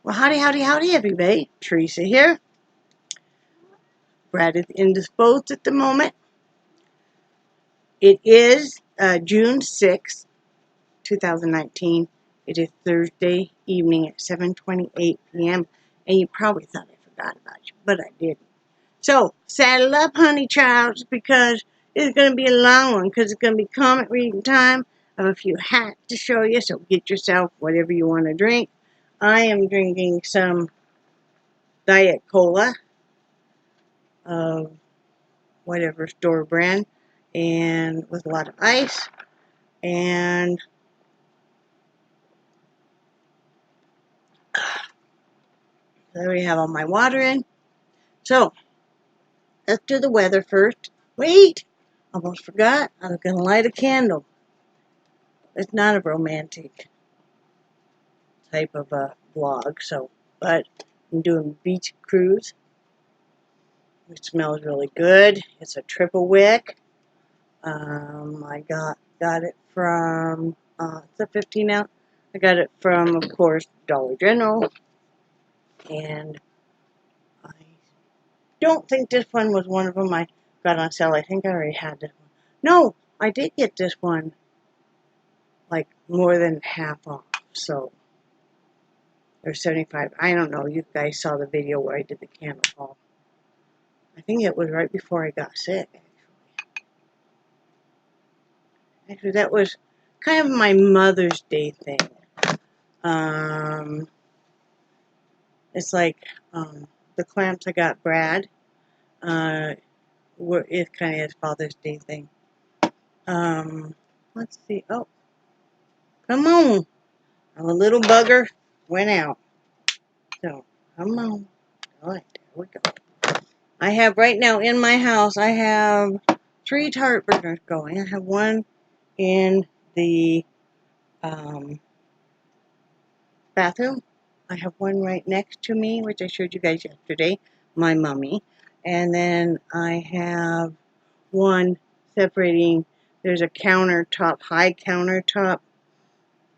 Well, howdy, howdy, howdy, everybody. Teresa here. Brad is indisposed at the moment. It is June 6th, 2019. It is Thursday evening at 7:28 p.m. And you probably thought I forgot about you, but I didn't. So, saddle up, honey childs, because it's going to be a long one, because it's going to be comment reading time. I have a few hats to show you, so get yourself whatever you want to drink. I am drinking some Diet Cola of whatever store brand, and with a lot of ice, and there we have all my water in. So let's do the weather first. Wait, almost forgot. I was gonna light a candle. It's not a romantic type of a vlog, but I'm doing beach cruise, which smells really good. It's a triple wick. I got it from it's a 15 ounce. I got it from, of course, Dollar General, and I don't think this one was one of them I got on sale. I think I already had this one. No, I did get this one like more than half off. So there's 75. I don't know. You guys saw the video where I did the candle haul. I think it was right before I got sick, actually. That was kind of my Mother's Day thing. It's like the clamps I got Brad. It kind of is Father's Day thing. Let's see. Oh, come on. A little bugger went out. So, come on. All right, there we go. I have right now in my house, I have 3 tart burners going. I have one in the bathroom. I have one right next to me, which I showed you guys yesterday, my mummy. And then I have one separating, there's a countertop, high countertop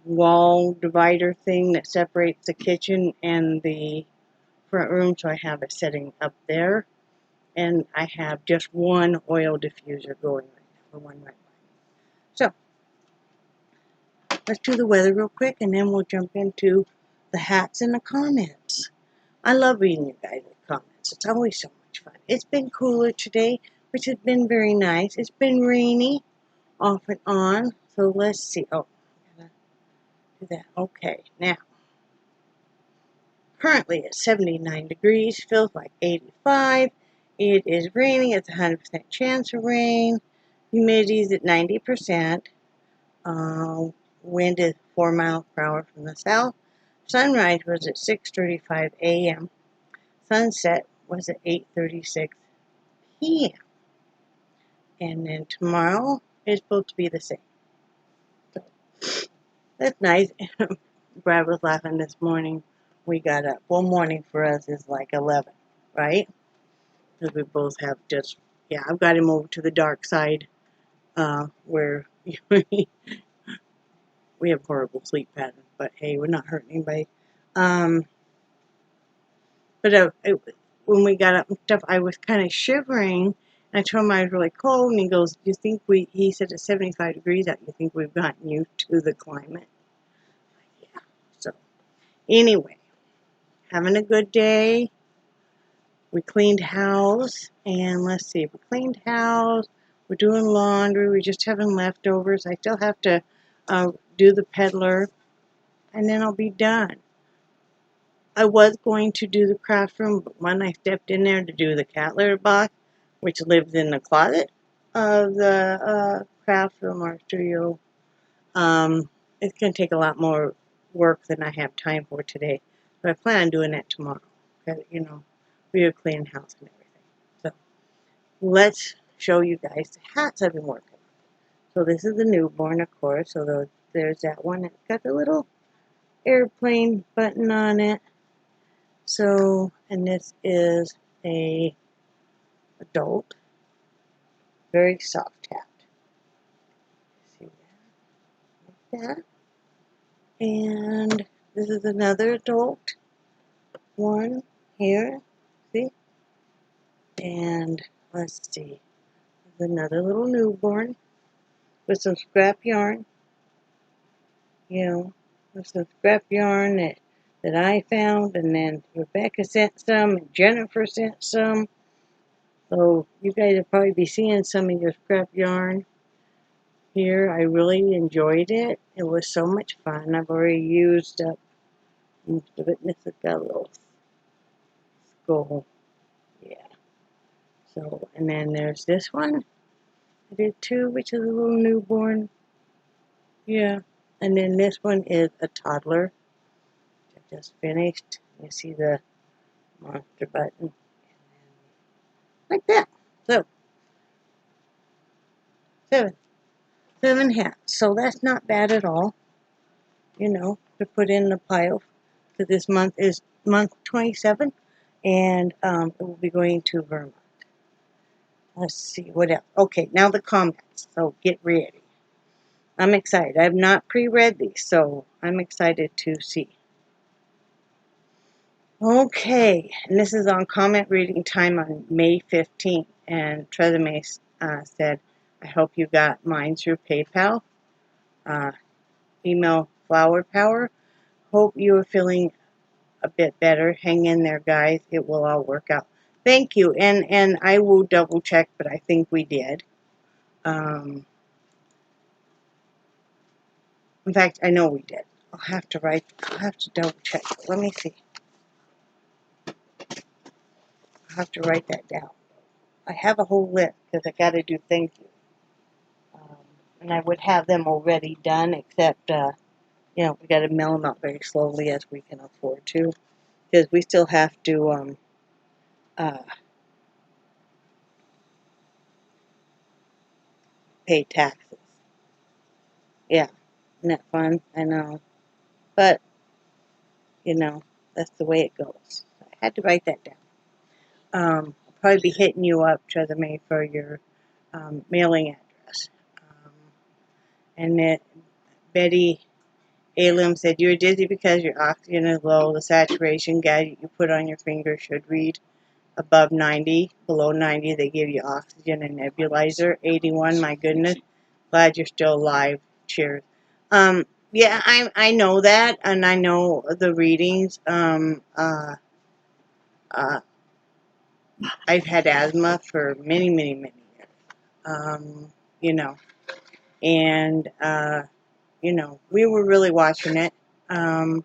wall divider thing that separates the kitchen and the front room, so I have it setting up there. And I have just one oil diffuser going right now, one right now. So, let's do the weather real quick, and then we'll jump into the hats and the comments. I love reading you guys' comments. It's always so much fun. It's been cooler today, which has been very nice. It's been rainy off and on. So let's see. Oh, I'm gonna do that. Okay, now, currently it's 79 degrees, feels like 85. It is raining. It's a 100% chance of rain. Humidity is at 90%. Wind is 4 miles per hour from the south. Sunrise was at 6:35 a.m. Sunset was at 8:36 p.m. And then tomorrow is supposed to be the same. So that's nice. Brad was laughing this morning. We got up. Well, morning for us is like 11, right? Because we both have just, yeah, I've got him over to the dark side where we have horrible sleep patterns. But hey, we're not hurting anybody. But when we got up and stuff, I was kind of shivering. And I told him I was really cold, and he goes, "You think he said it's 75 degrees out. You think we've gotten used to the climate?" Yeah. So, anyway, having a good day. We cleaned house, and let's see, we cleaned house. We're doing laundry. We're just having leftovers. I still have to do the peddler, and then I'll be done. I was going to do the craft room, but when I stepped in there to do the cat litter box, which lives in the closet of the craft room or studio, it's going to take a lot more work than I have time for today. But I plan on doing that tomorrow. Because, we are cleaning house and everything. So, let's show you guys the hats I've been working on. So, this is the newborn, of course. So, there's that one. It's got the little airplane button on it. So, and this is a adult, very soft hat. See that? Like that. And this is another adult. one here, see? And let's see, there's another little newborn with some scrap yarn, you know, with some scrap yarn that I found, and then Rebecca sent some, and Jennifer sent some. So you guys will probably be seeing some of your scrap yarn here. I really enjoyed it. It was so much fun. I've already used up most of it. This has got a little skull. Yeah. So, and then there's this one. I did too, which is a little newborn. Yeah. And then this one is a toddler. I just finished. You see the monster button. Like that. So, seven hats. So that's not bad at all, you know, to put in the pile. So this month is month 27, and it will be going to Vermont. Let's see, what else? Okay, now the comments. So get ready. I'm excited. I've not pre-read these, so I'm excited to see. Okay, and this is on comment reading time on May 15th, and Tresemme said, I hope you got mine through PayPal. Email Flower Power. Hope you are feeling a bit better. Hang in there, guys. It will all work out. Thank you, and I will double check, but I think we did. In fact, I know we did. I'll have to double check. Let me see. I'll have to write that down. I have a whole list because I got to do thank you. And I would have them already done, except, you know, we got to mail them out very slowly as we can afford to, because we still have to, pay taxes. Yeah, isn't that fun? I know. But, you know, that's the way it goes. I had to write that down. I'll probably be hitting you up, Tresemme, for your mailing address. And then Betty Alim said, you're dizzy because your oxygen is low. The saturation guide you put on your finger should read above 90. Below 90, they give you oxygen and nebulizer. 81, my goodness. Glad you're still alive. Cheers. Yeah, I know that, and I know the readings. I've had asthma for many, many, many years. You know, and you know, we were really watching it. I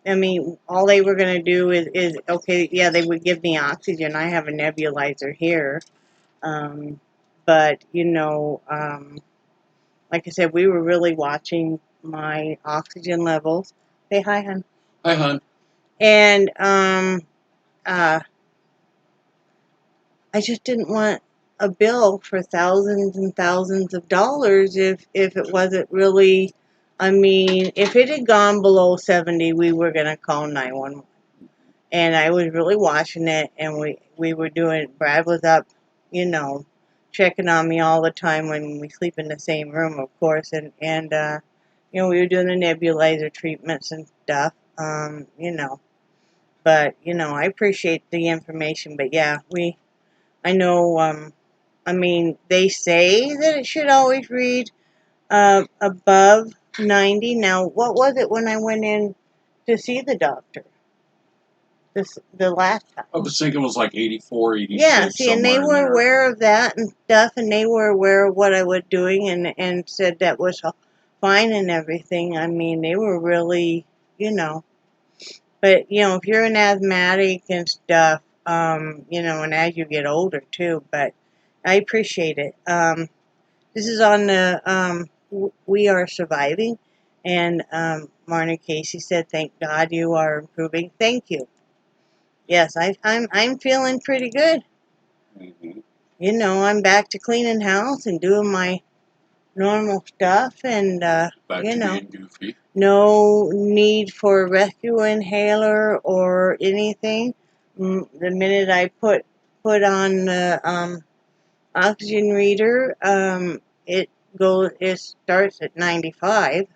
mean, all they were going to do is, okay, yeah, they would give me oxygen. I have a nebulizer here. But, you know, like I said, we were really watching my oxygen levels. Say hi, hon. Hi, hon. And I just didn't want a bill for thousands and thousands of dollars if it wasn't really, I mean, if it had gone below 70, we were going to call 911. And I was really watching it, and we were doing, Brad was up, you know, checking on me all the time when we sleep in the same room, of course, and you know, we were doing the nebulizer treatments and stuff, you know, but, you know, I appreciate the information, but yeah, I know, I mean, they say that it should always read above 90. Now, what was it when I went in to see the doctor? The last time. I was thinking it was like 84, 86. Yeah, see, and they were aware of that and stuff, and they were aware of what I was doing, and said that was fine and everything. I mean, they were really, you know. But, you know, if you're an asthmatic and stuff, you know, and as you get older too, but I appreciate it. This is on the We Are Surviving, and Marna Casey said, "Thank God you are improving." Thank you. Yes, I'm feeling pretty good. Mm-hmm. You know, I'm back to cleaning house and doing my normal stuff, and Back you to know, being goofy. no need for a rescue inhaler or anything. The minute I put on the oxygen reader, it starts at 95.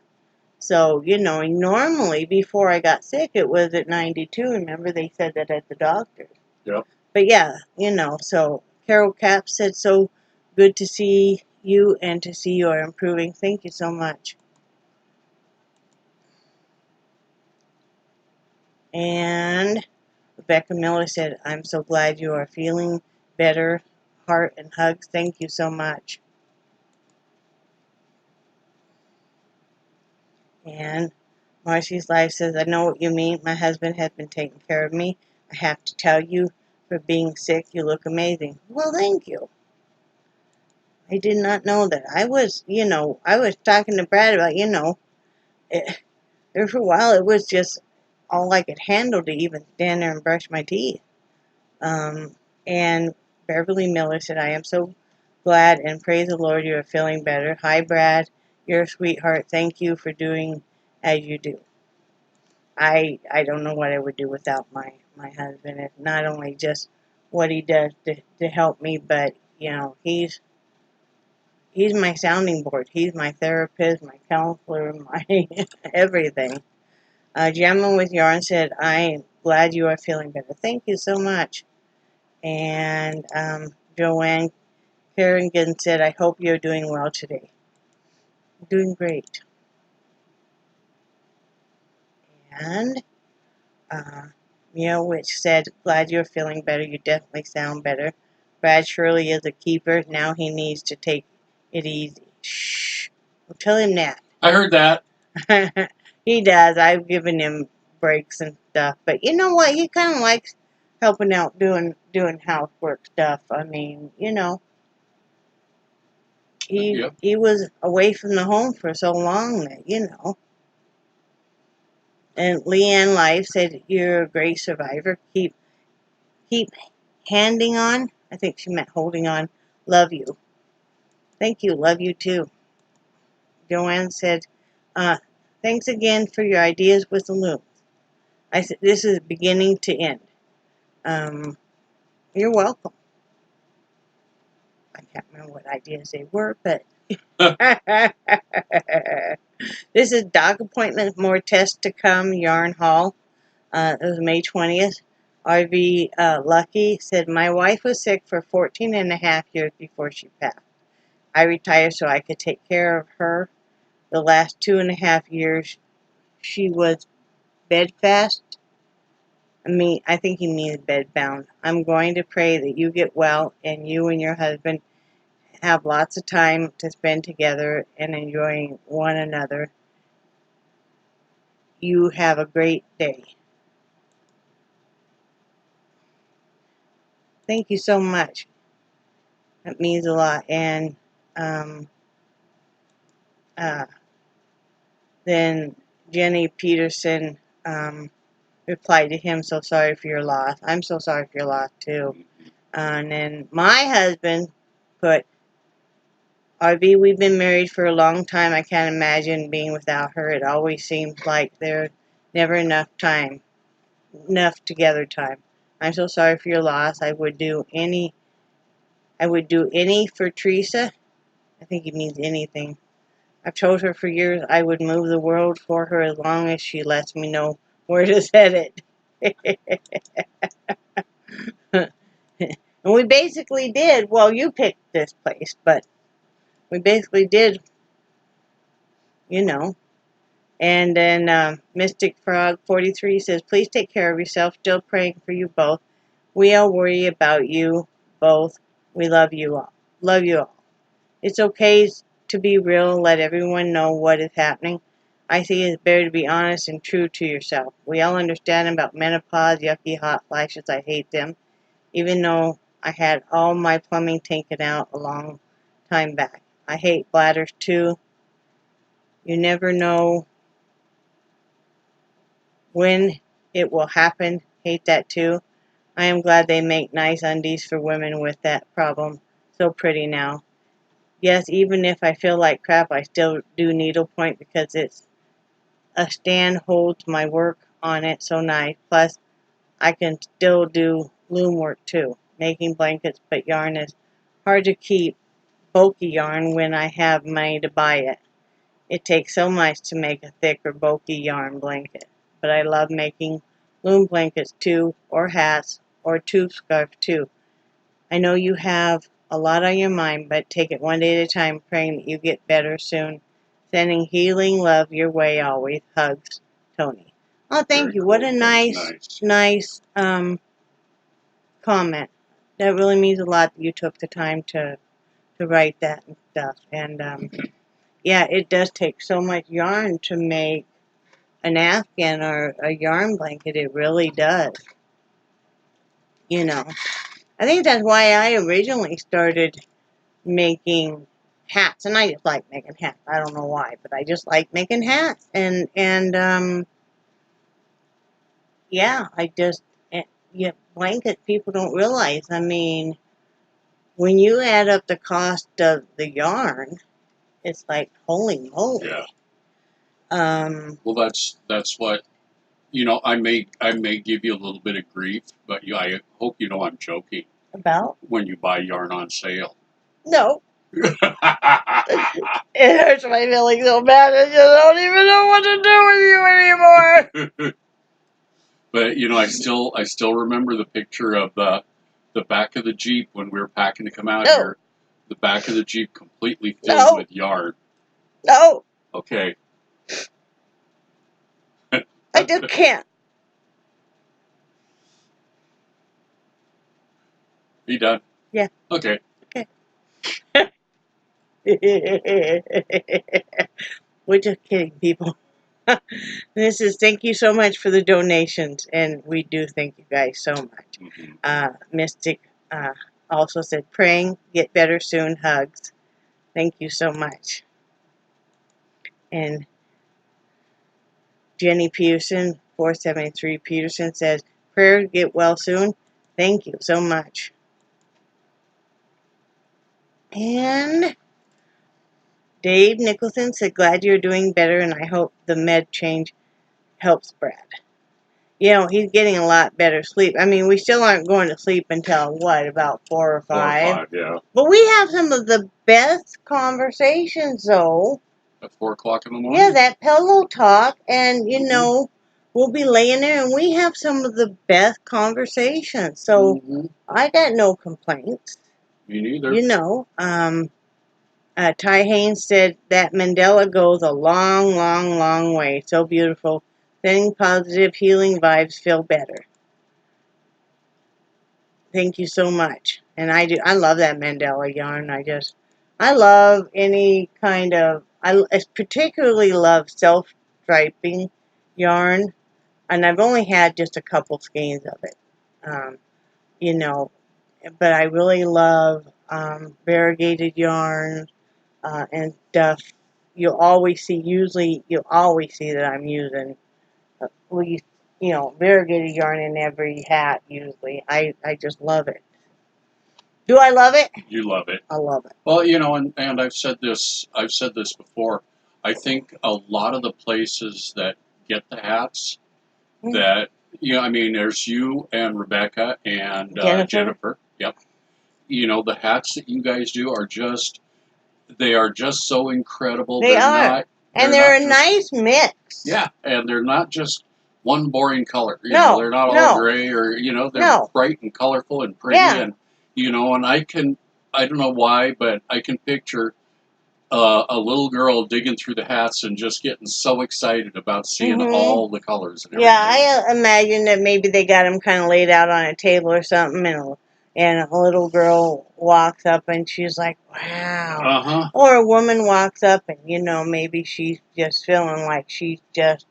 So, you know, normally before I got sick, it was at 92. Remember, they said that at the doctor's. Yep. But yeah, you know, so Carol Cap said, so good to see you and to see you are improving. Thank you so much. And Rebecca Miller said, I'm so glad you are feeling better. Heart and hugs. Thank you so much. And Marcy's Life says, I know what you mean. My husband has been taking care of me. I have to tell you, for being sick, you look amazing. Well, thank you. I did not know that. I was, you know, I was talking to Brad about, you know, there for a while it was just all I could handle to even stand there and brush my teeth. And Beverly Miller said, I am so glad and praise the Lord you are feeling better. Hi, Brad. You're a sweetheart. Thank you for doing as you do. I don't know what I would do without my husband. It's not only just what he does to help me, but, you know, he's my sounding board. He's my therapist, my counselor, my everything. Gemma with Yarn said, I'm glad you are feeling better. Thank you so much. And Joanne Kerrigan said, I hope you're doing well today. I'm doing great. And Mia Witch said, glad you're feeling better. You definitely sound better. Brad Shirley is a keeper. Now he needs to take it easy. Shh. Well, tell him that. I heard that. He does. I've given him breaks and stuff. But you know what? He kind of likes helping out doing housework stuff. I mean, you know, he was away from the home for so long that, you know. And Leanne Life said, you're a great survivor. Keep handing on. I think she meant holding on. Love you. Thank you. Love you too. Joanne said, thanks again for your ideas with the looms. I said, this is beginning to end. You're welcome. I can't remember what ideas they were, but this is dog appointment, more tests to come, Yarn Hall. It was May 20th. RV Lucky said, my wife was sick for 14 and a half years before she passed. I retired so I could take care of her. The last 2.5 years, she was bedfast. I think he means bedbound. I'm going to pray that you get well and you and your husband have lots of time to spend together and enjoying one another. You have a great day. Thank you so much. That means a lot. And then Jenny Peterson replied to him, so sorry for your loss. I'm so sorry for your loss too. And then my husband put, RV, we've been married for a long time. I can't imagine being without her. It always seems like there's never enough together time. I'm so sorry for your loss. I would do any for Teresa. I think he means anything. I've told her for years I would move the world for her as long as she lets me know where to set it. And we basically did. Well, you picked this place, but we basically did, you know. And then Mystic Frog 43 says, please take care of yourself. Still praying for you both. We all worry about you both. We love you all. Love you all. It's okay to be real. Let everyone know what is happening. I think it's better to be honest and true to yourself. We all understand about menopause, yucky hot flashes. I hate them. Even though I had all my plumbing taken out a long time back. I hate bladders too. You never know when it will happen. Hate that too. I am glad they make nice undies for women with that problem. So pretty now. Yes, even if I feel like crap, I still do needlepoint because it's a stand holds my work on it so nice. Plus, I can still do loom work too. Making blankets, but yarn is hard to keep bulky yarn when I have money to buy it. It takes so much to make a thick or bulky yarn blanket, but I love making loom blankets too, or hats, or tube scarf too. I know you have a lot on your mind, but take it one day at a time, praying that you get better soon. Sending healing love your way always. Hugs, Tony. Oh, thank Very you. cool. What a That's nice comment. That really means a lot that you took the time to write that and stuff. And yeah, it does take so much yarn to make an afghan or a yarn blanket. It really does. You know, I think that's why I originally started making hats, and I just like making hats. I don't know why, but I just like making hats, and yeah, I just yeah, blanket people don't realize. I mean, when you add up the cost of the yarn, it's like holy moly. Yeah. Well, that's what I may give you a little bit of grief, but I hope you know I'm joking. About? When you buy yarn on sale. No. It hurts my feelings so bad. I just don't even know what to do with you anymore. But I still remember the picture of the back of the Jeep when we were packing to come out here. The back of the Jeep completely filled with yarn. No. Okay. I just can't. You done? Yeah. Okay. Okay. We're just kidding, people. This is thank you so much for the donations, and we do thank you guys so much. Mystic also said, praying, get better soon, hugs. Thank you so much. And Jenny Peterson, 473 Peterson says, prayer, get well soon. Thank you so much. And Dave Nicholson said, glad you're doing better, and I hope the med change helps Brad. He's getting a lot better sleep. I mean, we still aren't going to sleep until, what, about 4 or 5? 4 or 5, yeah. But we have some of the best conversations, though. At 4 o'clock in the morning? Yeah, that pillow talk, and, we'll be laying there, and we have some of the best conversations. So, I got no complaints. Me neither. Ty Haynes said that Mandela goes a long, long, long way. So beautiful. Sending positive, healing vibes, feel better. Thank you so much. And I love that Mandela yarn. I love any kind of, I particularly love self-striping yarn. And I've only had just a couple skeins of it. But I really love variegated yarn and stuff. You'll always see that I'm using variegated yarn in every hat usually. I just love it. Do I love it? You love it. I love it. Well, and I've said this before. I think a lot of the places that get the hats that I mean, there's you and Rebecca and Jennifer. Yep. The hats that you guys do are just so incredible. They're not a nice mix. Yeah, and they're not just one boring color. They're not all gray or they're bright and colorful and pretty and and I don't know why, but I can picture a little girl digging through the hats and just getting so excited about seeing all the colors and everything. Yeah, I imagine that maybe they got them kind of laid out on a table or something, and a little girl walks up and she's like, wow. Or a woman walks up and, maybe she's just feeling like she's just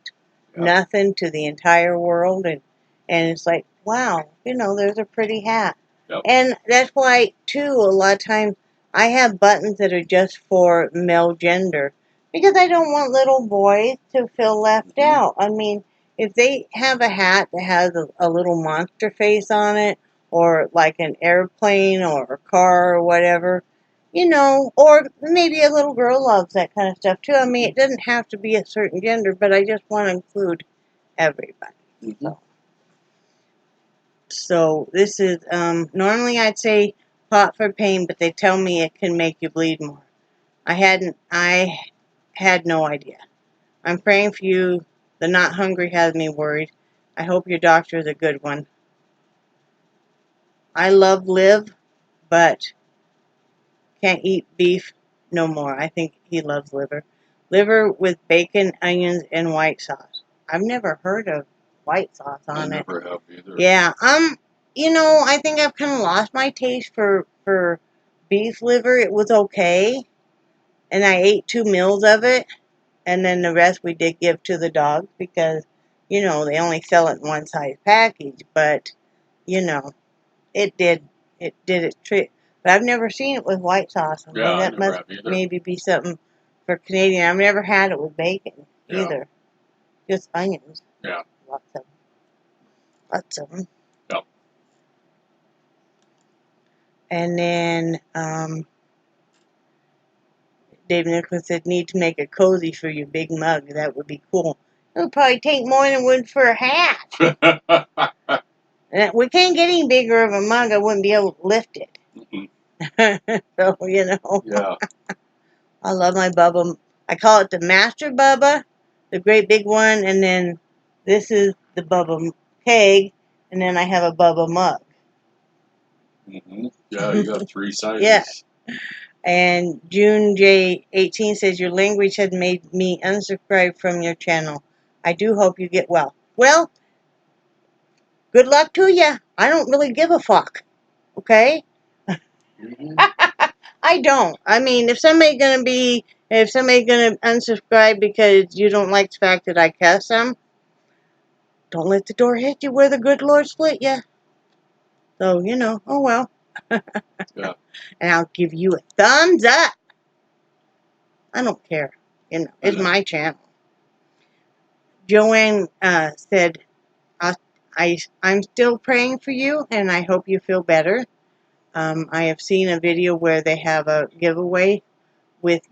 nothing to the entire world. And it's like, wow, there's a pretty hat. Yep. And that's why, too, a lot of times I have buttons that are just for male gender. Because I don't want little boys to feel left out. I mean, if they have a hat that has a little monster face on it, or like an airplane or a car or whatever, or maybe a little girl loves that kind of stuff too. I mean, it doesn't have to be a certain gender, but I just want to include everybody. So this is, normally I'd say pot for pain, but they tell me it can make you bleed more. had no idea. I'm praying for you. The not hungry has me worried. I hope your doctor is a good one. I love Liv, but can't eat beef no more. I think he loves liver. Liver with bacon, onions, and white sauce. I've never heard of white sauce I on it. never have either. Yeah, I think I've kind of lost my taste for beef liver. It was okay, and I ate 2 meals of it, and then the rest we did give to the dogs because, they only sell it in one size package. But, you know, it did its trick. But I've never seen it with white sauce. Yeah, I That never must have either. maybe be something for Canadian. I've never had it with bacon Yeah. either. Just onions. Yeah. Lots of them. Lots of them. Yep. And then Dave Nicholas said, need to make a cozy for your big mug. That would be cool. It would probably take more than it would for a hat. And we can't get any bigger of a mug. I wouldn't be able to lift it. So, Yeah. I love my Bubba. I call it the Master Bubba, the great big one, and then this is the Bubba keg, and then I have a Bubba mug. Yeah, you got 3 sizes. Yeah. And June J18 says, your language had made me unsubscribe from your channel. I do hope you get well. Well, good luck to you. I don't really give a fuck. Okay? I don't. I mean, if somebody's gonna unsubscribe because you don't like the fact that I cuss them, don't let the door hit you where the good Lord split you. So, oh well. Yeah. And I'll give you a thumbs up. I don't care. It's my channel. Joanne said, I'm still praying for you, and I hope you feel better. I have seen a video where they have a giveaway with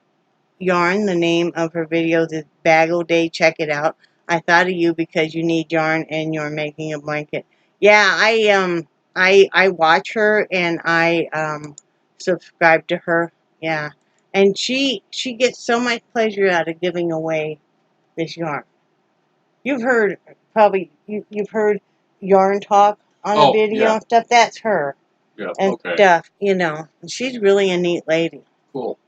yarn. The name of her videos is Bagel Day. Check it out. I thought of you because you need yarn and you're making a blanket. Yeah, I watch her and I subscribe to her. Yeah, and she gets so much pleasure out of giving away this yarn. You've heard you've heard yarn talk on a video and stuff. That's her. Yeah. And Okay. stuff. And she's really a neat lady. Cool.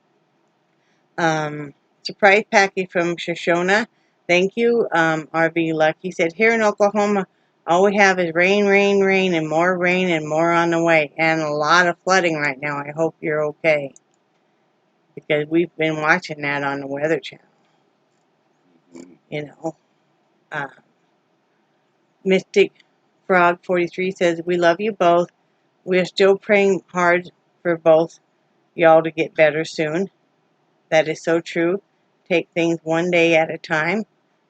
Surprise package from Shoshona. Thank you, RV Lucky. Said, here in Oklahoma, all we have is rain, rain, rain, and more on the way. And a lot of flooding right now. I hope you're okay. Because we've been watching that on the Weather Channel. Mystic Frog 43 says, we love you both. We are still praying hard for both y'all to get better soon. That is so true. Take things one day at a time.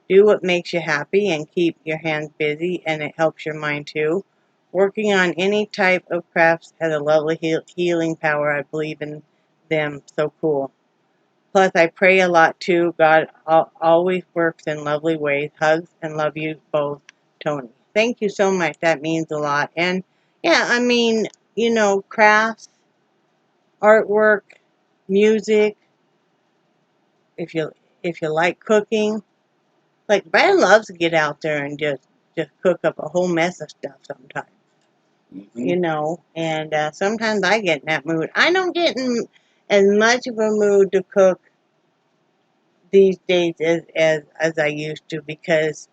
Do what makes you happy and keep your hands busy, and it helps your mind too. Working on any type of crafts has a lovely healing power. I believe in them. So cool. Plus, I pray a lot too. God always works in lovely ways. Hugs and love you both, Tony. Thank you so much. That means a lot. And yeah, I mean, crafts, artwork, music. If you like cooking, like Brad loves to get out there and just cook up a whole mess of stuff sometimes. And sometimes I get in that mood. I don't get in as much of a mood to cook these days as I used to, because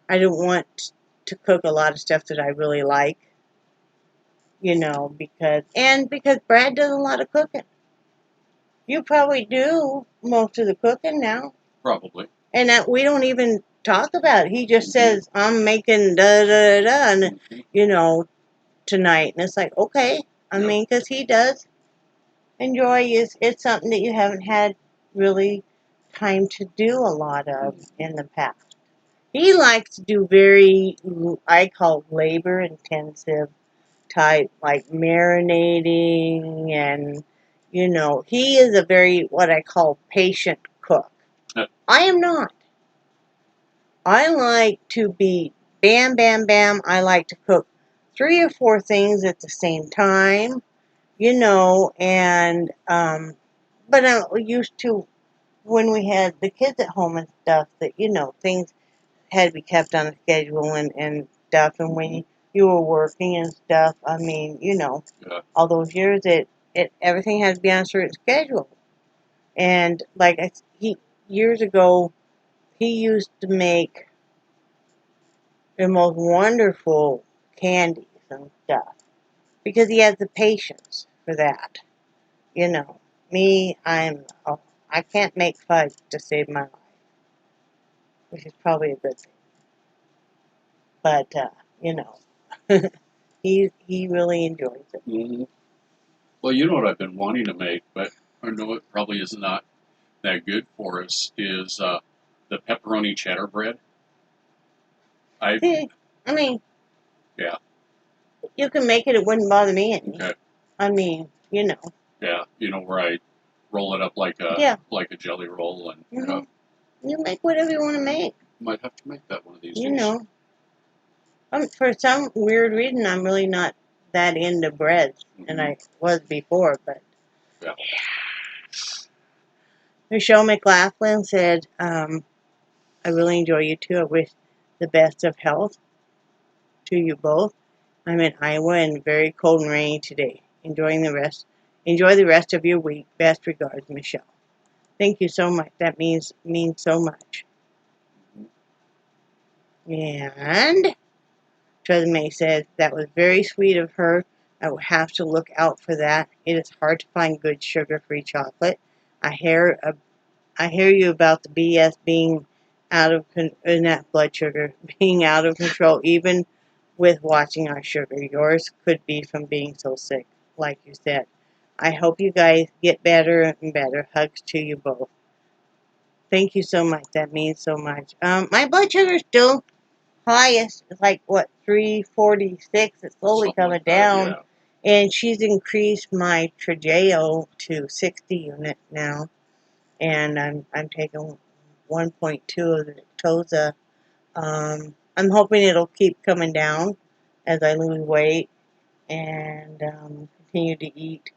I don't want to cook a lot of stuff that I really like, because Brad does a lot of cooking. You probably do most of the cooking now. Probably. And that we don't even talk about it. He just says, I'm making da-da-da-da, and, tonight. And it's like, okay. I mean, because he does enjoy it's something that you haven't had really time to do a lot of in the past. He likes to do very, I call labor-intensive type, like marinating, and, he is a very, what I call, patient cook. I am not. I like to be bam, bam, bam. I like to cook 3 or 4 things at the same time, and, but I'm used to when we had the kids at home and stuff, that, you know, things had to be kept on a schedule and stuff. And when you were working and stuff, I mean, you know, Yeah. all those years, everything had to be on a certain schedule. And like he years ago, he used to make the most wonderful candies and stuff because he has the patience for that. You know, me, I can't make fudge to save my life, which is probably a good thing. But you know, he really enjoys it. Mm-hmm. Well, you know what I've been wanting to make, but I know it probably is not that good for us, is the pepperoni cheddar bread. See, I mean, Yeah. you can make it; it wouldn't bother me any. Okay. I mean, you know. Yeah, you know, where I roll it up like Yeah. a jelly roll, and You make whatever you want to make. might have to make that one of these You days. know. For some weird reason, I'm really not that into breads, and I was before, but. Yeah. Michelle McLaughlin said, I really enjoy you too. I wish the best of health to you both. I'm in Iowa and very cold and rainy today. Enjoy the rest of your week. Best regards, Michelle. Thank you so much. That means so much. And Trevor May said that was very sweet of her. I will have to look out for that. It is hard to find good sugar-free chocolate. I hear you about the BS being in that blood sugar being out of control, even with watching our sugar. Yours could be from being so sick, like you said. I hope you guys get better and better. Hugs to you both. Thank you so much. That means so much. My blood sugar is still highest. It's like, what, 346? It's slowly Something coming like that, down. yeah. And she's increased my Trigeo to 60 units now. And I'm taking 1.2 of the Toza. I'm hoping it'll keep coming down as I lose weight and continue to eat.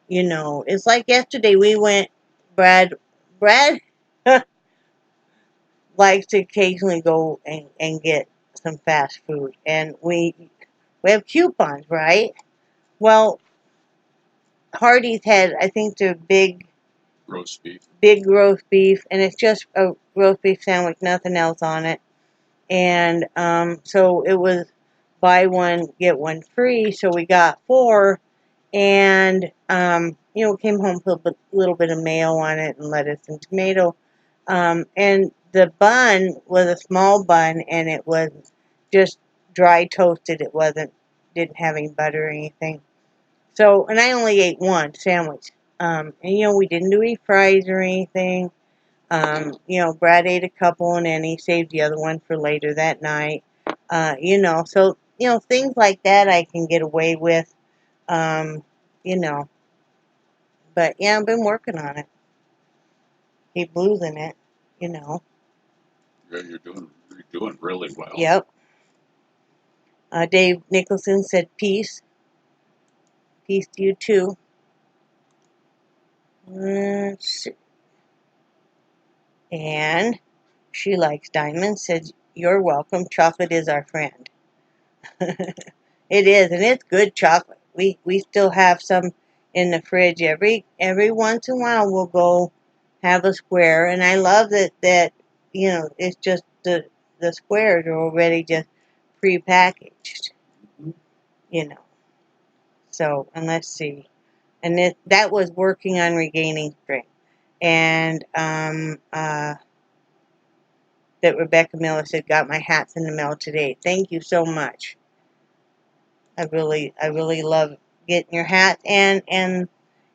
You know, it's like yesterday we went. Brad likes to occasionally go and get some fast food, and we have coupons, right? Well, Hardee's had, I think, their big Roast beef. roast beef, and it's just a roast beef sandwich, nothing else on it. And so it was buy one, get one free. So we got 4. And, you know, came home, put a little bit of mayo on it and lettuce and tomato. And the bun was a small bun, and it was just dry toasted. It didn't have any butter or anything. So, and I only ate one sandwich. And, you know, we didn't do any fries or anything. You know, Brad ate a couple and then he saved the other one for later that night. You know, so, you know, things like that I can get away with, you know. But, yeah, I've been working on it. Keep losing it, you know. Yeah, you're doing really well. Yep. Dave Nicholson said, peace. Peace to you, too. And she likes diamonds, said, you're welcome. Chocolate is our friend. It is, and it's good chocolate. We still have some in the fridge. Every once in a while we'll go have a square, and I love that you know, it's just the squares are already just pre-packaged, you know. So, and let's see. And that was working on regaining strength. And that Rebecca Miller said, got my hats in the mail today. Thank you so much. I really love getting your hat, and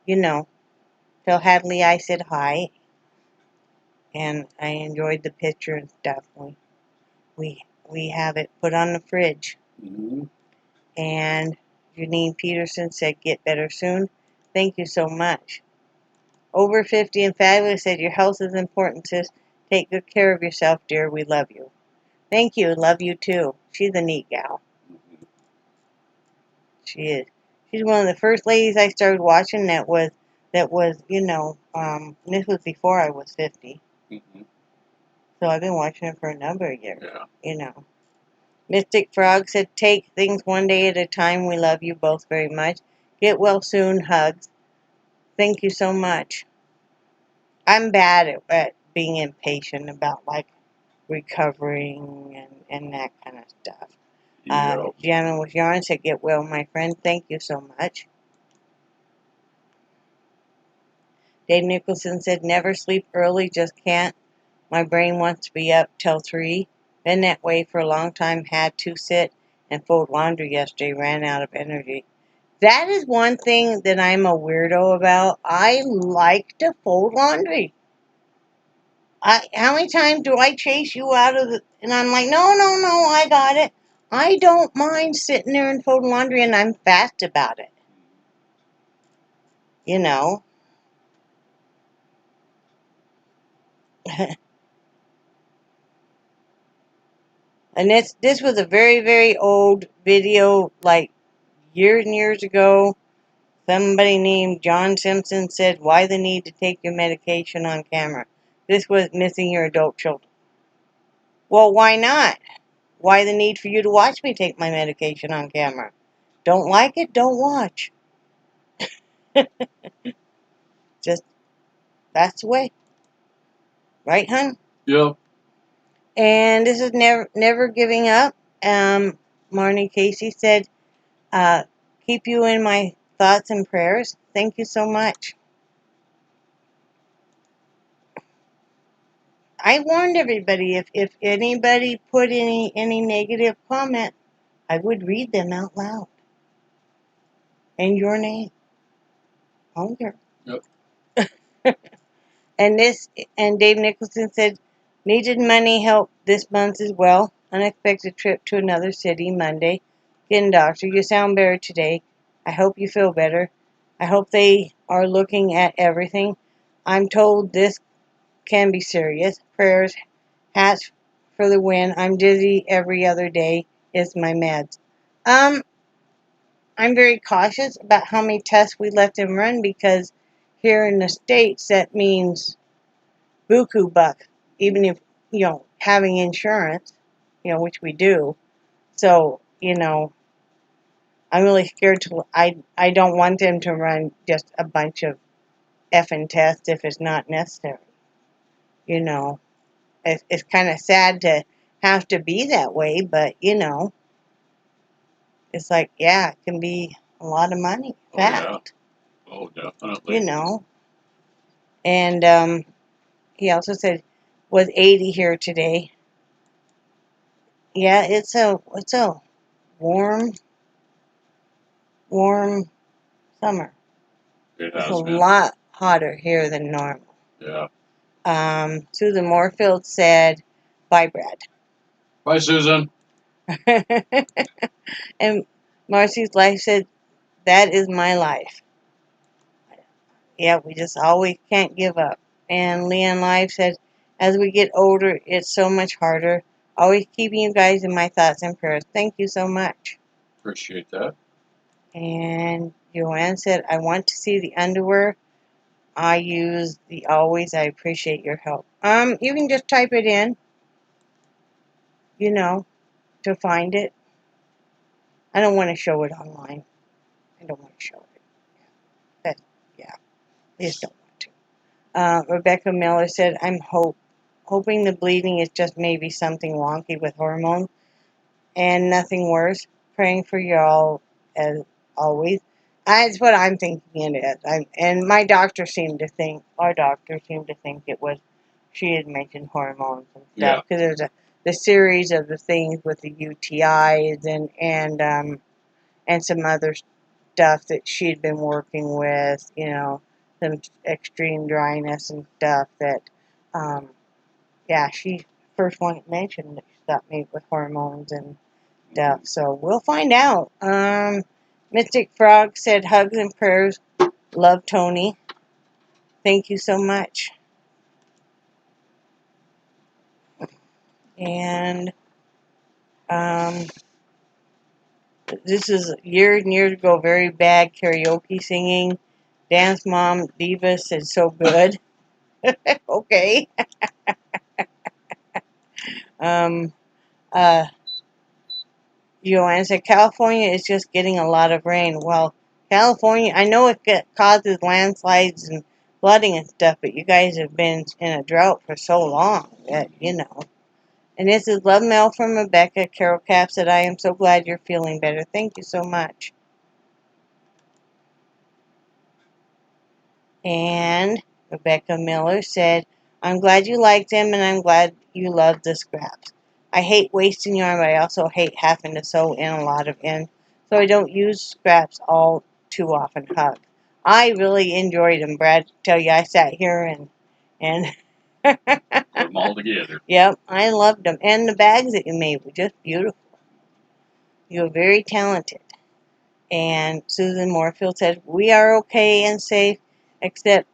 you know, tell Hadley I said hi, and I enjoyed the picture and stuff. We have it put on the fridge. Mm-hmm. And Janine Peterson said, get better soon. Thank you so much. Over 50 and Fabulous said, your health is important, sis. Take good care of yourself, dear. We love you. Thank you. Love you too. She's a neat gal. She is. She's one of the first ladies I started watching that was that was, you know, this was before I was 50. Mm-hmm. So I've been watching it for a number of years, Yeah. you know. Mystic Frog said, take things one day at a time. We love you both very much. Get well soon. Hugs. Thank you so much. I'm bad at being impatient about, like, recovering and that kind of stuff. Yep. Gianna with Yarn said, get well, my friend. Thank you so much. Dave Nicholson said, never sleep early, just can't. My brain wants to be up till 3. Been that way for a long time. Had to sit and fold laundry yesterday. Ran out of energy. That is one thing that I'm a weirdo about. I like to fold laundry. How many times do I chase you out of the... And I'm like, no, I got it. I don't mind sitting there and folding laundry, and I'm fast about it. You know? And this was a very, very old video, like years and years ago. Somebody named John Simpson said, why the need to take your medication on camera? This was missing your adult children. Well, why not? Why the need for you to watch me take my medication on camera? Don't like it? Don't watch. Just, that's the way. Right, Yep. And this is never giving up. Marnie Casey said, keep you in my thoughts and prayers. Thank you so much. I warned everybody, if anybody put any negative comment, I would read them out loud. And your name. On here. Yep. And Dave Nicholson said, needed money help this month as well. Unexpected trip to another city Monday. Getting doctor. You sound better today. I hope you feel better. I hope they are looking at everything. I'm told this can be serious. Prayers. Hats for the win. I'm dizzy every other day. Is my meds. I'm very cautious about how many tests we let them run, because here in the States that means buku buck, even if, you know, having insurance, you know, which we do. So, you know, I'm really scared to, I don't want them to run just a bunch of effing tests if it's not necessary. You know, it's kind of sad to have to be that way, but, you know, it's like, yeah, it can be a lot of money. Oh, yeah. Oh, definitely. You know. And he also said, was 80 here today. Yeah, it's a warm summer. It It's a has been. lot hotter here than normal. Yeah. Susan Moorfield said, bye, Brad. Bye, Susan. And Marcy's life said, that is my life. Yeah, we just always can't give up. And Leon Live said, as we get older, it's so much harder. Always keeping you guys in my thoughts and prayers. Thank you so much. Appreciate that. And Joanne said, I want to see the underwear. I use the always. I appreciate your help. You can just type it in, you know, to find it. I don't want to show it online. I don't want to show it. But, yeah, I just don't want to. Rebecca Miller said, I'm hoping the bleeding is just maybe something wonky with hormones and nothing worse. Praying for y'all as always. That's what I'm thinking it is. And my doctor seemed to think, our doctor seemed to think it was, she had mentioned hormones and Yeah. stuff. Because there's the series of the things with the UTIs and some other stuff that she'd been working with, you know, some extreme dryness and stuff that, yeah, she first one mentioned that she thought maybe with hormones and stuff. So we'll find out. Mystic Frog said, hugs and prayers. Love, Tony. Thank you so much. And this is years and years ago, very bad karaoke singing. Dan's mom, Diva, said so good. Okay. Um, uh, Joanne said California is just getting a lot of rain. Well, California, I know it causes landslides and flooding and stuff, but you guys have been in a drought for so long that, you know. And this is love mail from Rebecca. Carol Cap said, I am so glad you're feeling better. Thank you so much. And Rebecca Miller said, I'm glad you liked them and I'm glad you loved the scraps. I hate wasting yarn, but I also hate having to sew in a lot of ends, so I don't use scraps all too often. Hug. I really enjoyed them, Brad. Tell you, I sat here and Put them all together. Yep, I loved them. And the bags that you made were just beautiful. You're very talented. And Susan Moorfield said, we are okay and safe, except,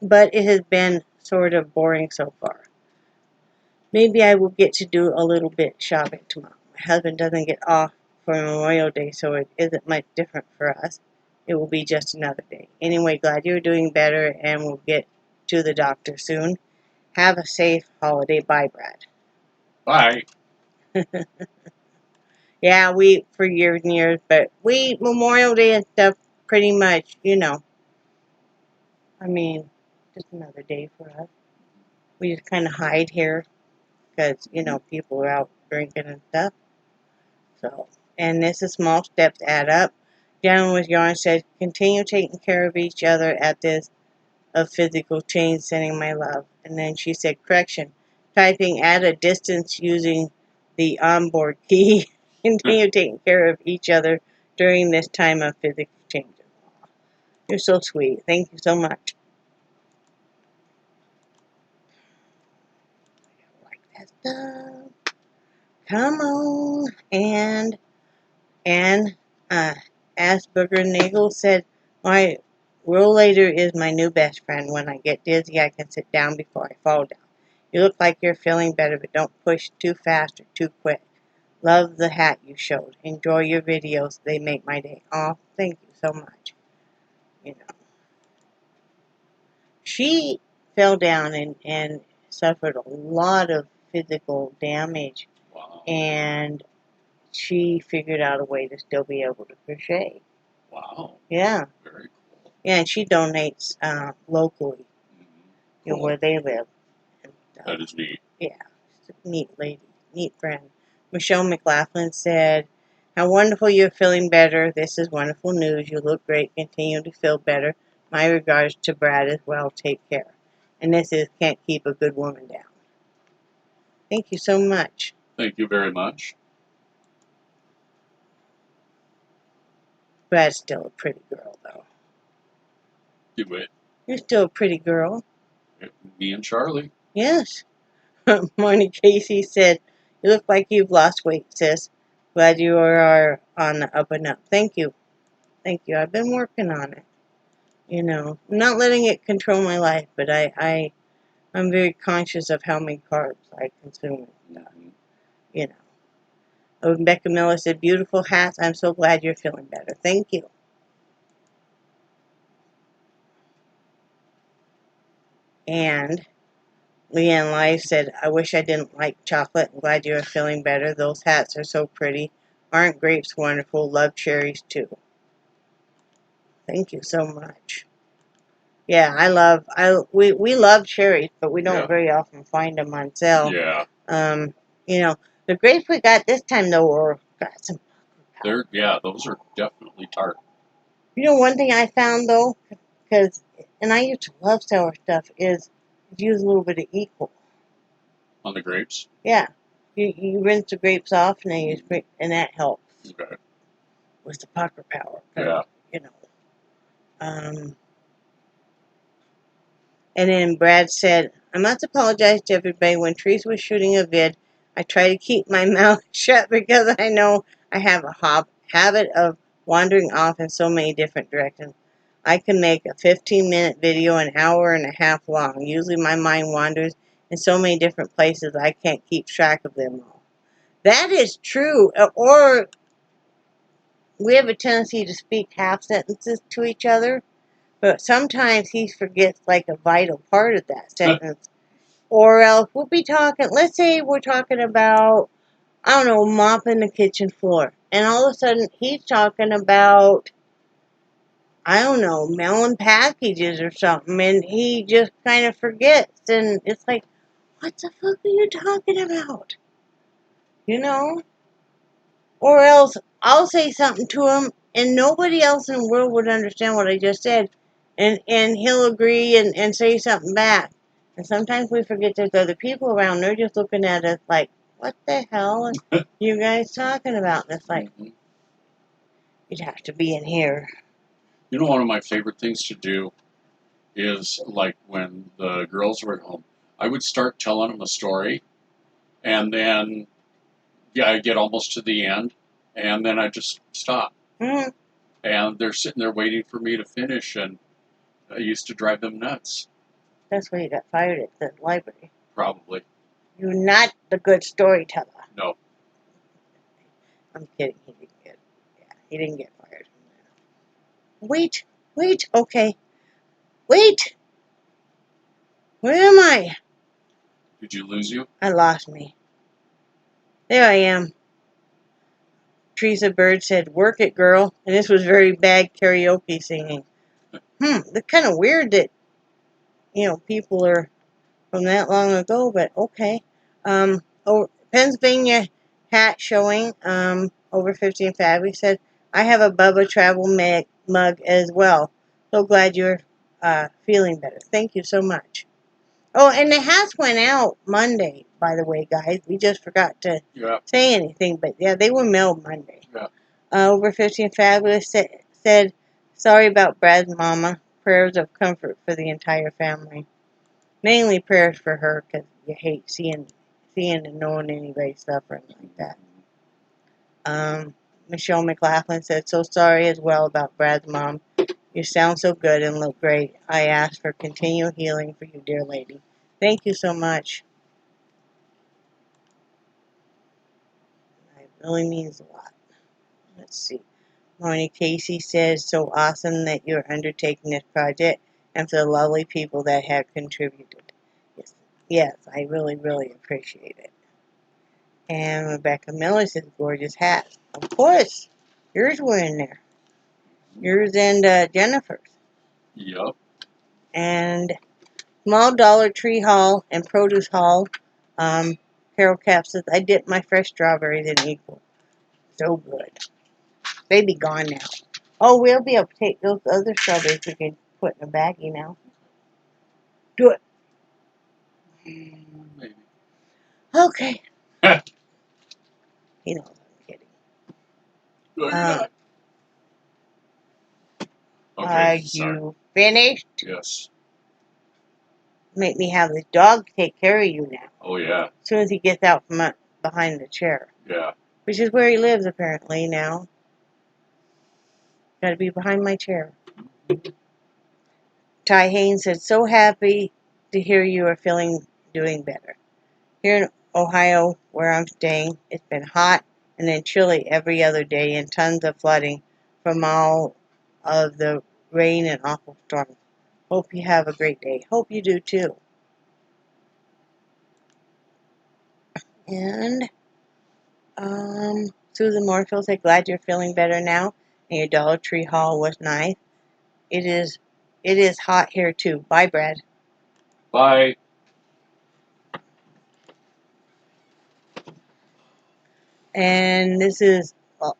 but it has been sort of boring so far. Maybe I will get to do a little bit shopping tomorrow. My husband doesn't get off for Memorial Day, so it isn't much different for us. It will be just another day. Anyway, glad you're doing better, and we'll get to the doctor soon. Have a safe holiday. Bye, Brad. Bye. Yeah, we, for years and years, but we, Memorial Day and stuff, pretty much, you know, I mean, just another day for us. We just kind of hide here because, you know, people are out drinking and stuff. So, and this is small steps add up. Down with yarn said, continue taking care of each other at this of physical change, sending my love. And then she said, correction, typing at a distance using the onboard key. Continue taking care of each other during this time of physical changes. You're so sweet. Thank you so much. Like that stuff. Come on. And Asperger Nagel said, my rollator is my new best friend. When I get dizzy, I can sit down before I fall down. You look like you're feeling better, but don't push too fast or too quick. Love the hat you showed. Enjoy your videos. They make my day. Oh, thank you so much. You know, she fell down and suffered a lot of physical damage. Wow. And she figured out a way to still be able to crochet. Wow. Yeah. Very cool. Yeah, and she donates locally, you know, Cool. where they live. And, That is neat. yeah, she's a neat lady, neat friend. Michelle McLaughlin said, how wonderful you're feeling better. This is wonderful news. You look great. Continue to feel better. My regards to Brad as well. Take care. And this is Can't Keep a Good Woman Down. Thank you so much. Thank you very much. Brad's still a pretty girl, though. Do it. You're still a pretty girl. Me and Charlie. Yes. Marnie Casey said, you look like you've lost weight, sis. Glad you are on the up and up. Thank you. Thank you. I've been working on it. You know, I'm not letting it control my life, but I'm very conscious of how many carbs I consume and stuff. You know. Oh, Becca Miller said, beautiful hats. I'm so glad you're feeling better. Thank you. And Leanne Life said, I wish I didn't like chocolate. I'm glad you're feeling better. Those hats are so pretty. Aren't grapes wonderful? Love cherries too. Thank you so much. Yeah, we love cherries, but we don't very often find them on sale. Yeah. You know, the grapes we got this time though got some. Those are definitely tart. You know, one thing I found though, and I used to love sour stuff, is use a little bit of equal. On the grapes? Yeah. You rinse the grapes off and then use grape, and that helps. Okay. With the pucker power. Yeah. You know. And then Brad said, I must apologize to everybody. When Teresa was shooting a vid, I try to keep my mouth shut because I know I have a habit of wandering off in so many different directions. I can make a 15-minute video an hour and a half long. Usually my mind wanders in so many different places I can't keep track of them all. That is true. Or we have a tendency to speak half sentences to each other, but sometimes he forgets like a vital part of that sentence. Or else we'll be talking, let's say we're talking about, I don't know, mopping the kitchen floor. And all of a sudden he's talking about, I don't know, mailing packages or something. And he just kind of forgets. And it's like, what the fuck are you talking about? You know? Or else I'll say something to him and nobody else in the world would understand what I just said. And he'll agree and say something back. And sometimes we forget there's other people around. They're just looking at us like, what the hell are you guys talking about? And it's like, you'd have to be in here. You know, one of my favorite things to do is like when the girls were at home, I would start telling them a story, and then I get almost to the end, and then I just stop. Mm, And they're sitting there waiting for me to finish, and I used to drive them nuts. that's why you got fired at the library. Probably. You're not the good storyteller. No. I'm kidding. He didn't get fired. Wait, okay. Wait! Where am I? Did you lose you? I lost me. There I am. Teresa Bird said, work it, girl. And this was very bad karaoke singing. It's kind of weird that, people are from that long ago, but okay. Pennsylvania hat showing, over 50 and Fabby said, I have a Bubba travel mug as well. So glad you're feeling better. Thank you so much. Oh, and the hats went out Monday, by the way, guys. We just forgot to say anything, but yeah, they were mailed Monday. Yeah. Over 50 and Fabulous said, sorry about Brad's mama. Prayers of comfort for the entire family. Mainly prayers for her, because you hate seeing and knowing anybody suffering like that. Michelle McLaughlin said, so sorry as well about Brad's mom. You sound so good and look great. I ask for continual healing for you, dear lady. Thank you so much. It really means a lot. Let's see. Marnie Casey says, so awesome that you're undertaking this project and for the lovely people that have contributed. Yes, I really, really appreciate it. And Rebecca Miller says, gorgeous hat. Of course. Yours were in there. Yours and Jennifer's. Yep. And Small Dollar Tree Haul and Produce Haul. Carol Cap says, I dipped my fresh strawberries in equal. So good. They be gone now. Oh, we'll be able to take those other strawberries we can put in a baggie now. Do it. Maybe. Okay. He knows I'm kidding. No, you're not. Are Okay, sorry. you finished? Yes. Make me have the dog take care of you now. Oh, yeah. As soon as he gets out from behind the chair. Yeah. Which is where he lives, apparently, now. Gotta be behind my chair. Ty Haynes said, so happy to hear you are doing better. Here in Ohio, where I'm staying, it's been hot and then chilly every other day and tons of flooding from all of the rain and awful storms. Hope you have a great day. Hope you do too. And Susan Moorfield said, glad you're feeling better now and your Dollar Tree haul was nice. It is hot here too. Bye, Brad. Bye. And this is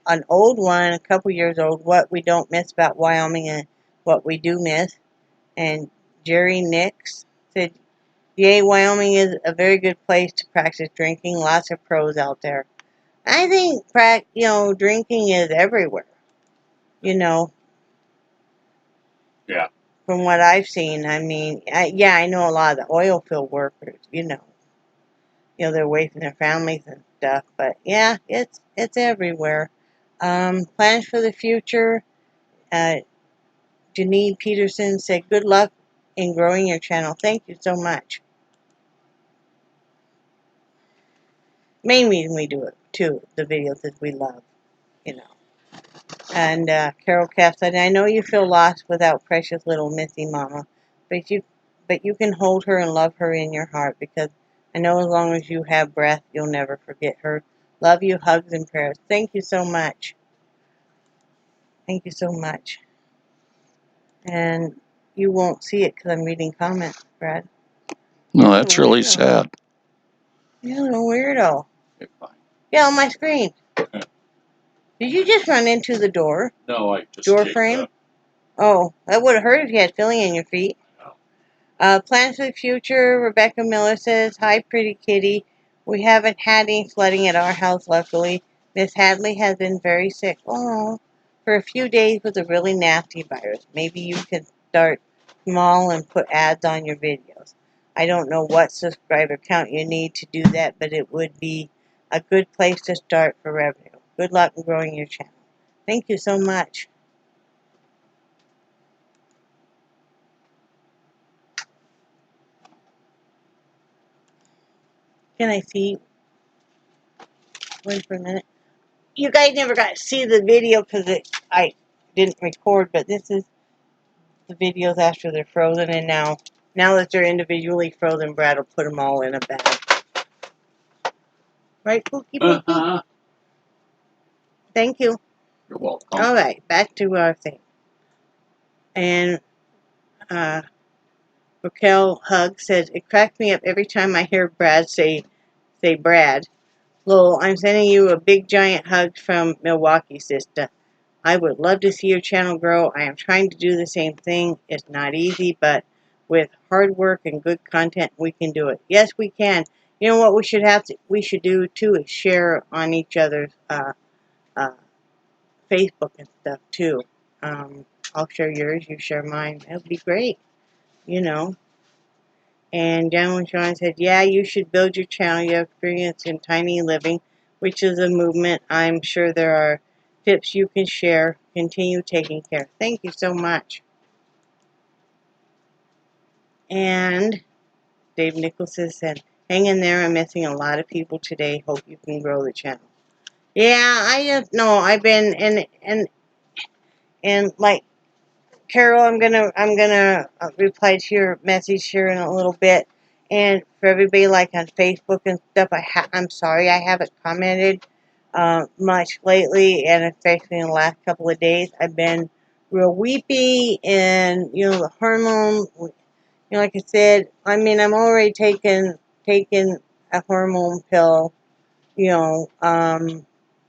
an old one, a couple years old, what we don't miss about Wyoming and what we do miss. And Jerry Nix said, yay, Wyoming is a very good place to practice drinking. Lots of pros out there. I think, drinking is everywhere. Yeah. From what I've seen, I mean, I know a lot of the oil field workers, they're away from their families and stuff. But yeah, it's everywhere. Plans for the future. Janine Peterson said, good luck in growing your channel. Thank you so much. Main reason we do it, too, the videos is we love, And Carol Cass said, I know you feel lost without precious little Missy Mama, but you can hold her and love her in your heart, because I know as long as you have breath, you'll never forget her. Love you, hugs and prayers. Thank you so much. Thank you so much. And you won't see it because I'm reading comments, Brad. No, that's really sad. You're a weirdo. Okay, fine. Yeah, on my screen. Did you just run into the door? No, I just door frame? Oh, that would have hurt if you had filling in your feet. Plans for the future, Rebecca Miller says, hi, pretty kitty. We haven't had any flooding at our house, luckily. Miss Hadley has been very sick. Oh, for a few days with a really nasty virus. Maybe you could start small and put ads on your videos. I don't know what subscriber count you need to do that, but it would be a good place to start for revenue. Good luck in growing your channel. Thank you so much. Can I see? Wait for a minute. You guys never got to see the video because I didn't record, but this is the videos after they're frozen, and now that they're individually frozen, Brad will put them all in a bag. Right, Pookie Pookie? Uh-huh. Thank you. You're welcome. All right, back to our thing. And Raquel Hug says, it cracks me up every time I hear Brad say Brad. Lowell, I'm sending you a big giant hug from Milwaukee, sister. I would love to see your channel grow. I am trying to do the same thing. It's not easy, but with hard work and good content, we can do it. Yes, we can. You know what we should do too is share on each other's Facebook and stuff too. I'll share yours, you share mine. That would be great. You know. And Gentleman Sean said, yeah, you should build your channel. You have experience in tiny living, which is a movement. I'm sure there are tips you can share. Continue taking care. Thank you so much. And Dave Nicholson said, hang in there. I'm missing a lot of people today. Hope you can grow the channel. Yeah, I just know I've been and like Carol, I'm gonna reply to your message here in a little bit. And for everybody like on Facebook and stuff, I'm sorry I haven't commented much lately, and especially in the last couple of days, I've been real weepy, and the hormone. Like I said, I mean I'm already taking a hormone pill, and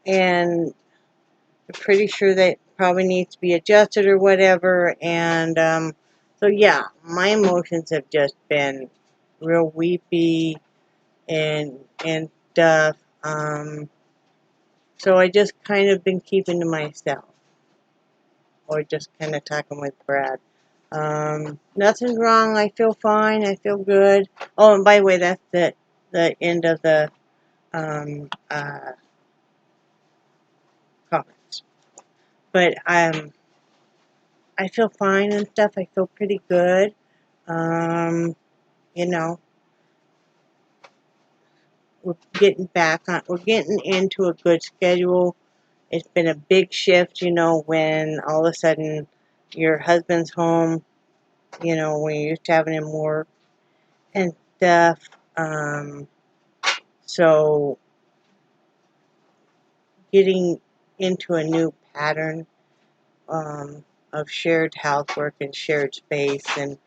I'm pretty sure that probably needs to be adjusted or whatever. And so yeah, my emotions have just been real weepy and stuff. So I just kind of been keeping to myself, or just kind of talking with Brad. Nothing's wrong. I feel fine. I feel good. Oh, and by the way, that's the end of the comments. But I feel fine and stuff. I feel pretty good. You know, we're getting into a good schedule. It's been a big shift, when all of a sudden your husband's home, when you're used to having him work and stuff. So getting into a new pattern of shared housework and shared space and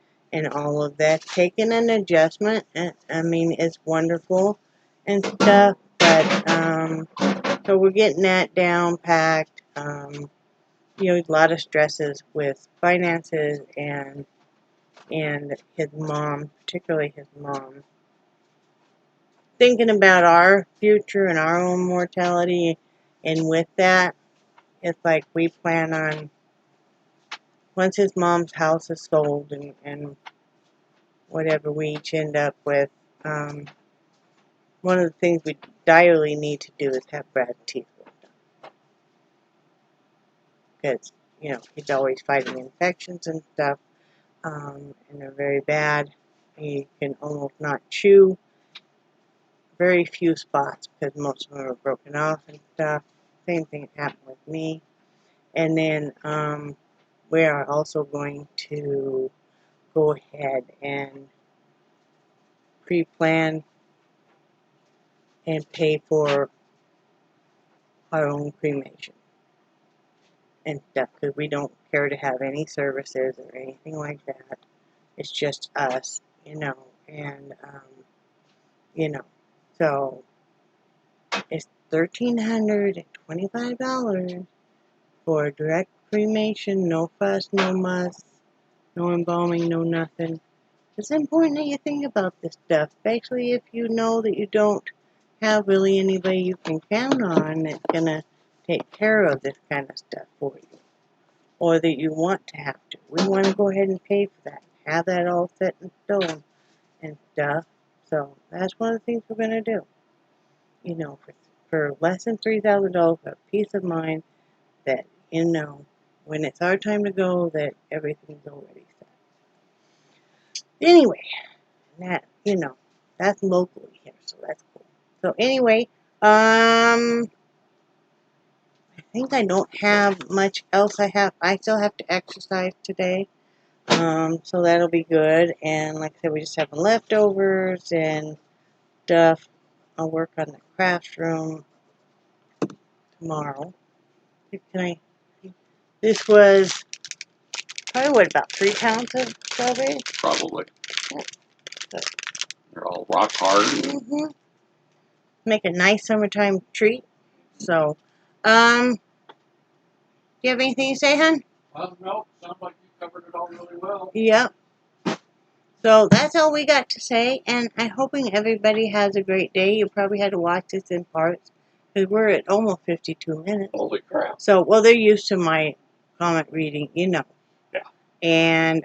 all of that. Taking an adjustment, I mean, it's wonderful and stuff, but so we're getting that down packed. A lot of stresses with finances and his mom, particularly his mom. Thinking about our future and our own mortality, and with that, it's like we plan on, once his mom's house is sold and whatever we each end up with, one of the things we direly need to do is have Brad's teeth worked on. Because, he's always fighting infections and stuff, and they're very bad. He can almost not chew. Very few spots, because most of them are broken off and stuff. Same thing happened with me. And then we are also going to go ahead and pre-plan and pay for our own cremation and stuff, because we don't care to have any services or anything like that. It's just us, and so it's $1,325 for direct cremation, no fuss, no muss, no embalming, no nothing. It's important that you think about this stuff, especially if you know that you don't have really anybody you can count on that's going to take care of this kind of stuff for you, or that you want to have to. We want to go ahead and pay for that, have that all set in stone and stuff. So that's one of the things we're going to do. For less than $3,000, for peace of mind that, when it's our time to go, that everything's already set. Anyway, that, that's locally here, so that's cool. So anyway, I think I don't have much else. I still have to exercise today, so that'll be good. And like I said, we just have leftovers and stuff. I'll work on the craft room tomorrow. This was probably about 3 pounds of strawberries. Probably. Yeah. They're all rock hard. Mm-hmm. Make a nice summertime treat. So, do you have anything to say, hon? No, sounds like you covered it all really well. Yep. So that's all we got to say, and I'm hoping everybody has a great day. You probably had to watch this in parts, because we're at almost 52 minutes. Holy crap. So, well, they're used to my comment reading, Yeah. And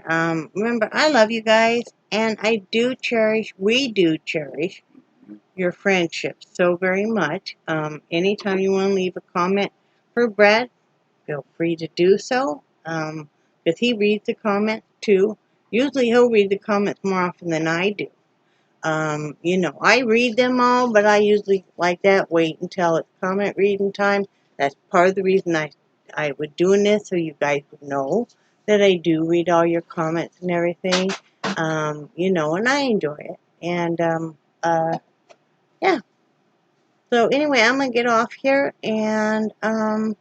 remember, I love you guys, and we do cherish your friendship so very much. Anytime you want to leave a comment for Brad, feel free to do so, because he reads the comments too. Usually he'll read the comments more often than I do. I read them all, but I usually like that wait until it's comment reading time. That's part of the reason I was doing this, so you guys would know that I do read all your comments and everything. And I enjoy it. And yeah. So anyway, I'm gonna get off here, and I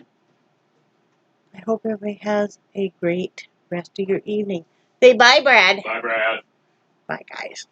hope everybody has a great rest of your evening. Say bye, Brad. Bye, Brad. Bye, guys.